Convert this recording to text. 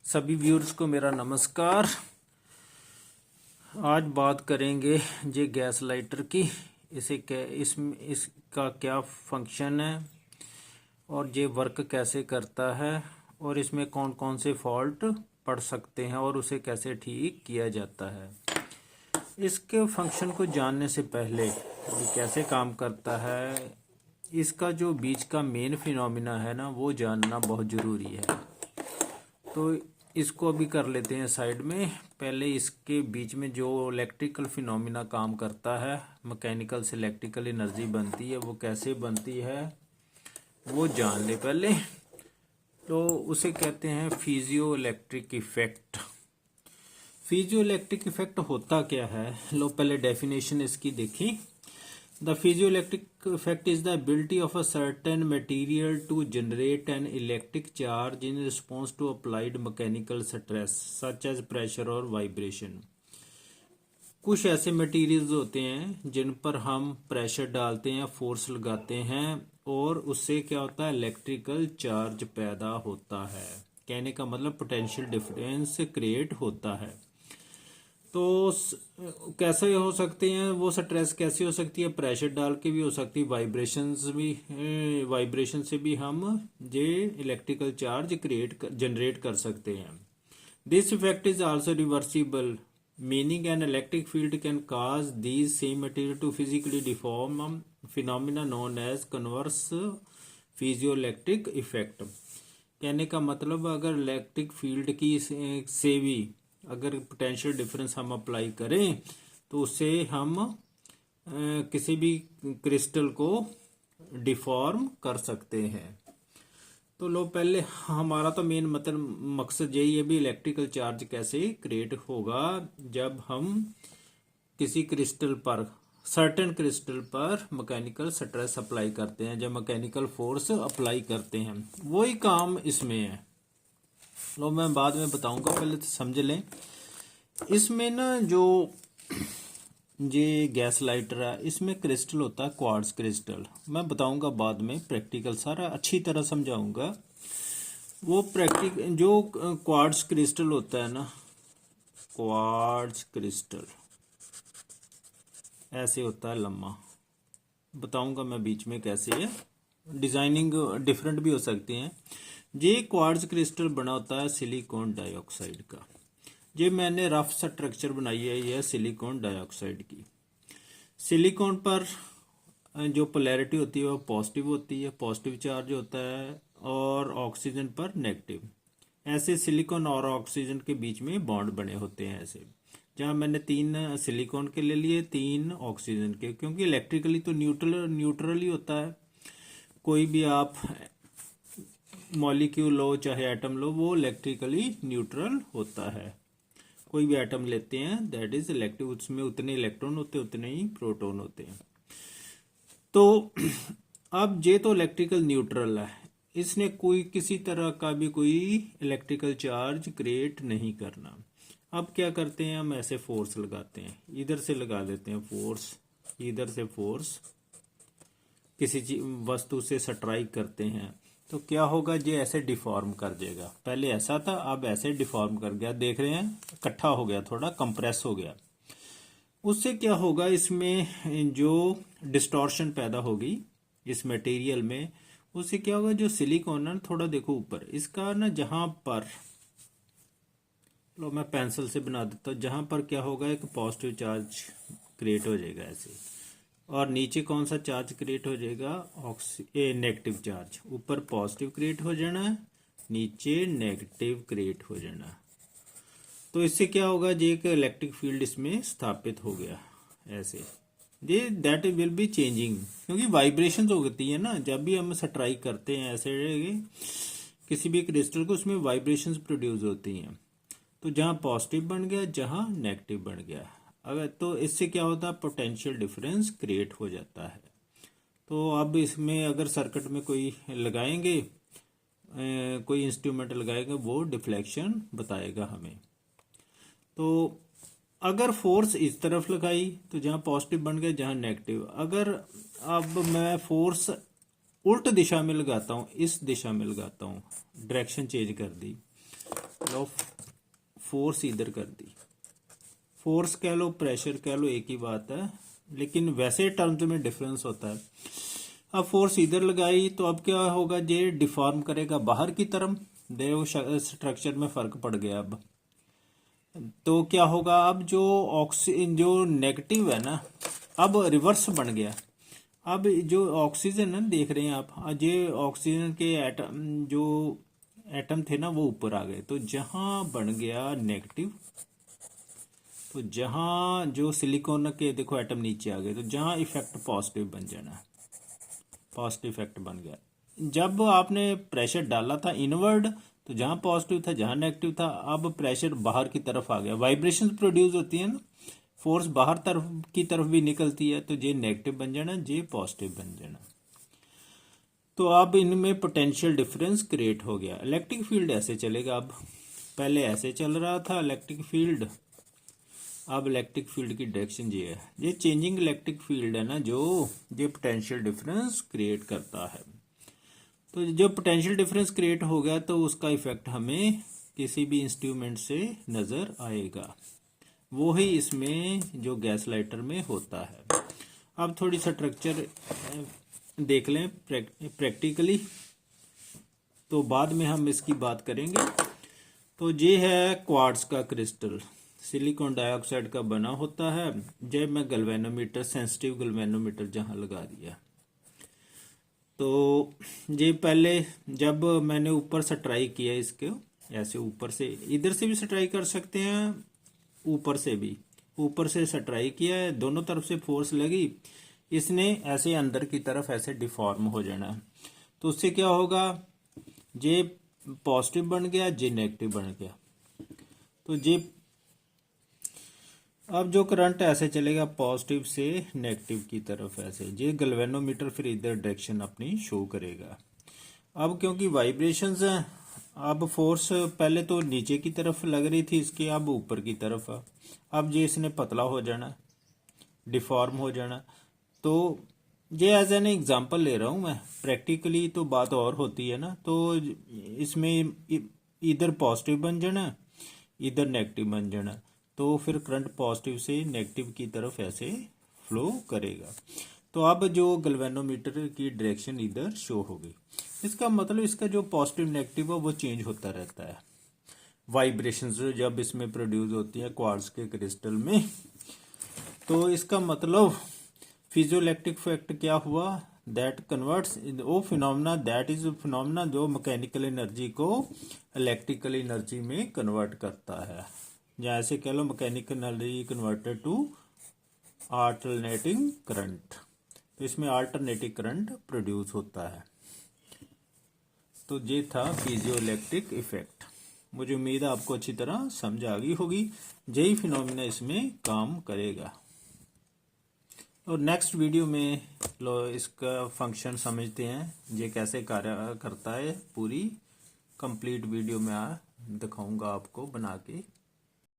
सभी व्यूअर्स को मेरा नमस्कार। आज बात करेंगे ये गैस लाइटर की। इसे क्या इसका क्या फंक्शन है और ये वर्क कैसे करता है और इसमें कौन कौन से फॉल्ट पड़ सकते हैं और उसे कैसे ठीक किया जाता है। इसके फंक्शन को जानने से पहले ये कैसे काम करता है, इसका जो बीच का मेन फिनोमिना है ना, वो जानना बहुत ज़रूरी है। तो इसको अभी कर लेते हैं साइड में। पहले इसके बीच में जो इलेक्ट्रिकल फिनोमिना काम करता है, मैकेनिकल से इलेक्ट्रिकल एनर्जी बनती है, वो कैसे बनती है वो जान ले पहले। तो उसे कहते हैं physio electric effect. Physio electric effect होता क्या है, लो पहले डेफिनेशन इसकी देखी। The piezoelectric effect is the ability of a certain material to generate an electric charge in response to applied mechanical stress such as pressure or vibration। कुछ ऐसे materials होते हैं जिन पर हम प्रेशर डालते हैं, फोर्स लगाते हैं और उससे क्या होता है, इलेक्ट्रिकल चार्ज पैदा होता है। कहने का मतलब पोटेंशियल डिफरेंस क्रिएट होता है। तो कैसे हो सकते हैं वो स्ट्रेस, कैसे हो सकती है, प्रेशर डाल के भी हो सकती है, वाइब्रेशन से भी हम ये इलेक्ट्रिकल चार्ज जनरेट कर सकते हैं। This effect is also reversible, meaning an electric field can cause these same material to physically deform phenomena known as converse piezoelectric effect. कहने का मतलब अगर इलेक्ट्रिक फील्ड की से भी अगर पोटेंशियल डिफरेंस हम अप्लाई करें तो उससे हम किसी भी क्रिस्टल को डिफॉर्म कर सकते हैं। तो लो पहले हमारा तो मेन मकसद यही है भी इलेक्ट्रिकल चार्ज कैसे क्रिएट होगा जब हम किसी क्रिस्टल पर, सर्टेन क्रिस्टल पर मैकेनिकल स्ट्रेस अप्लाई करते हैं, जब मैकेनिकल फोर्स अप्लाई करते हैं, वही काम इसमें है। लो मैं बाद में बताऊंगा, पहले तो समझ लें। इसमें ना जो ये गैस लाइटर है, इसमें क्रिस्टल होता है क्वार्ट्ज क्रिस्टल। मैं बताऊंगा बाद में, प्रैक्टिकल सारा अच्छी तरह समझाऊंगा। वो जो क्वार्ट्ज क्रिस्टल होता है ना, क्वार्ट्ज क्रिस्टल ऐसे होता है लम्बा, बताऊंगा मैं बीच में कैसे है। डिजाइनिंग डिफरेंट भी हो सकती है। ये क्वार्ट्ज क्रिस्टल बना होता है सिलिकॉन डाइऑक्साइड का। ये मैंने रफ स्ट्रक्चर बनाई है, यह सिलिकॉन डाइऑक्साइड की। सिलिकॉन पर जो पोलैरिटी होती है वो पॉजिटिव होती है, पॉजिटिव चार्ज होता है, और ऑक्सीजन पर नेगेटिव। ऐसे सिलिकॉन और ऑक्सीजन के बीच में बॉन्ड बने होते हैं ऐसे। जहाँ मैंने 3 सिलिकॉन के ले लिए, 3 ऑक्सीजन के, क्योंकि इलेक्ट्रिकली तो न्यूट्रल ही होता है। कोई भी आप मॉलिक्यूल लो चाहे एटम लो, वो इलेक्ट्रिकली न्यूट्रल होता है। कोई भी एटम लेते हैं दैट इज इलेक्ट्रिक, उसमें उतने इलेक्ट्रॉन होते हैं उतने ही प्रोटॉन होते हैं। तो अब ये तो इलेक्ट्रिकल न्यूट्रल है, इसने कोई किसी तरह का भी कोई इलेक्ट्रिकल चार्ज क्रिएट नहीं करना। अब क्या करते हैं, हम ऐसे फोर्स लगाते हैं, इधर से लगा देते हैं फोर्स, इधर से फोर्स किसी वस्तु से स्ट्राइक करते हैं, तो क्या होगा, ये ऐसे डिफॉर्म कर देगा। पहले ऐसा था, अब ऐसे डिफॉर्म कर गया, देख रहे हैं, इकट्ठा हो गया, थोड़ा कंप्रेस हो गया। उससे क्या होगा, इसमें जो डिस्टॉर्शन पैदा होगी इस मटेरियल में, उससे क्या होगा, जो सिलिकॉन है थोड़ा देखो ऊपर इसका ना, जहां पर लो मैं पेंसिल से बना देता हूँ, जहां पर क्या होगा, एक पॉजिटिव चार्ज क्रिएट हो जाएगा ऐसे, और नीचे कौन सा चार्ज क्रिएट हो जाएगा, नेगेटिव चार्ज। ऊपर पॉजिटिव क्रिएट हो जाना, नीचे नेगेटिव क्रिएट हो जाना। तो इससे क्या होगा, ये एक इलेक्ट्रिक फील्ड इसमें स्थापित हो गया ऐसे। ये दैट विल बी चेंजिंग, क्योंकि वाइब्रेशन होती है ना, जब भी हम स्ट्राइक करते हैं ऐसे किसी भी क्रिस्टल को, उसमें वाइब्रेशंस प्रोड्यूस होती हैं। तो जहाँ पॉजिटिव बन गया, जहाँ नेगेटिव बन गया, अगर तो इससे क्या होता है, पोटेंशियल डिफरेंस क्रिएट हो जाता है। तो अब इसमें अगर सर्किट में कोई लगाएंगे, कोई इंस्ट्रूमेंट लगाएंगे, वो डिफ्लेक्शन बताएगा हमें। तो अगर फोर्स इस तरफ लगाई तो जहाँ पॉजिटिव बन गया, जहाँ नेगेटिव। अगर अब मैं फोर्स उल्ट दिशा में लगाता हूँ, इस दिशा में लगाता हूँ, डायरेक्शन चेंज कर दी, लो फोर्स इधर कर दी, फोर्स कह लो प्रेशर कह लो एक ही बात है, लेकिन वैसे टर्म्स में डिफरेंस होता है। अब फोर्स इधर लगाई तो अब क्या होगा, ये डिफॉर्म करेगा बाहर की तरफ, देखो स्ट्रक्चर में फर्क पड़ गया। अब तो क्या होगा, अब जो नेगेटिव है ना अब रिवर्स बन गया। अब जो ऑक्सीजन है देख रहे हैं आप, ये ऑक्सीजन के एटम थे ना वो ऊपर आ गए, तो जहां बन गया नेगेटिव, तो जहां जो सिलिकॉन के देखो एटम नीचे आ गए, तो जहां इफेक्ट पॉजिटिव बन जाना, पॉजिटिव इफेक्ट बन गया। जब आपने प्रेशर डाला था इनवर्ड, तो जहां पॉजिटिव था जहां नेगेटिव था, अब प्रेशर बाहर की तरफ आ गया, वाइब्रेशंस प्रोड्यूस होती है ना, फोर्स बाहर तरफ भी निकलती है, तो ये नेगेटिव बन जाना, ये पॉजिटिव बन जाना। तो अब इनमें पोटेंशियल डिफरेंस क्रिएट हो गया। इलेक्ट्रिक फील्ड ऐसे चलेगा, अब पहले ऐसे चल रहा था इलेक्ट्रिक फील्ड, अब इलेक्ट्रिक फील्ड की डायरेक्शन ये है, ये चेंजिंग इलेक्ट्रिक फील्ड है ना जो ये पोटेंशियल डिफरेंस क्रिएट करता है। तो जब पोटेंशियल डिफरेंस क्रिएट हो गया तो उसका इफेक्ट हमें किसी भी इंस्ट्रूमेंट से नजर आएगा, वो ही इसमें जो गैस लाइटर में होता है। अब थोड़ी स्ट्रक्चर देख लें प्रैक्टिकली, तो बाद में हम इसकी बात करेंगे। तो ये है क्वार्ट्ज का क्रिस्टल, सिलिकॉन डाइऑक्साइड का बना होता है। जब मैं गैल्वेनोमीटर, सेंसिटिव गैल्वेनोमीटर जहां लगा दिया, तो ये पहले जब मैंने ऊपर से ट्राई किया इसके, ऐसे ऊपर से, इधर से भी सट्राई कर सकते हैं, ऊपर से भी, ऊपर से सट्राई किया है, दोनों तरफ से फोर्स लगी, इसने ऐसे अंदर की तरफ ऐसे डिफॉर्म हो जाना। तो उससे क्या होगा, ये पॉजिटिव बन गया, ये नेगेटिव बन गया। तो ये अब जो करंट ऐसे चलेगा पॉजिटिव से नेगेटिव की तरफ ऐसे, ये गैल्वेनोमीटर फिर इधर डायरेक्शन अपनी शो करेगा। अब क्योंकि वाइब्रेशंस हैं, अब फोर्स पहले तो नीचे की तरफ लग रही थी इसके, अब ऊपर की तरफ। अब ये इसने पतला हो जाना, डिफॉर्म हो जाना। तो ये एज एन एग्जांपल ले रहा हूं मैं, प्रैक्टिकली तो बात और होती है ना। तो इसमें इधर पॉजिटिव बन जाना, इधर नेगेटिव बन जाना, तो फिर करंट पॉजिटिव से नेगेटिव की तरफ ऐसे फ्लो करेगा। तो अब जो गैल्वेनोमीटर की डायरेक्शन इधर शो होगी, इसका मतलब इसका जो पॉजिटिव नेगेटिव है वो चेंज होता रहता है। वाइब्रेशंस जब इसमें प्रोड्यूस होती है क्वार्ट्ज के क्रिस्टल में, तो इसका मतलब फिजियोइलेक्ट्रिक इफेक्ट क्या हुआ, दैट कन्वर्ट्स वो फिनोमेना, दैट इज फिनोमेना जो मैकेनिकल एनर्जी को इलेक्ट्रिकल एनर्जी में कन्वर्ट करता है, या ऐसे कह लो mechanical energy converted to alternating current. तो इसमें अल्टरनेटिंग करंट प्रोड्यूस होता है। तो ये था फिजियोइलेक्ट्रिक इफेक्ट। मुझे उम्मीद है आपको अच्छी तरह समझ आ गई होगी, यही फिनोमेना इसमें काम करेगा। और नेक्स्ट वीडियो में लो इसका फंक्शन समझते हैं, ये कैसे कार्य करता है, पूरी कंप्लीट वीडियो में दिखाऊंगा आपको बना के।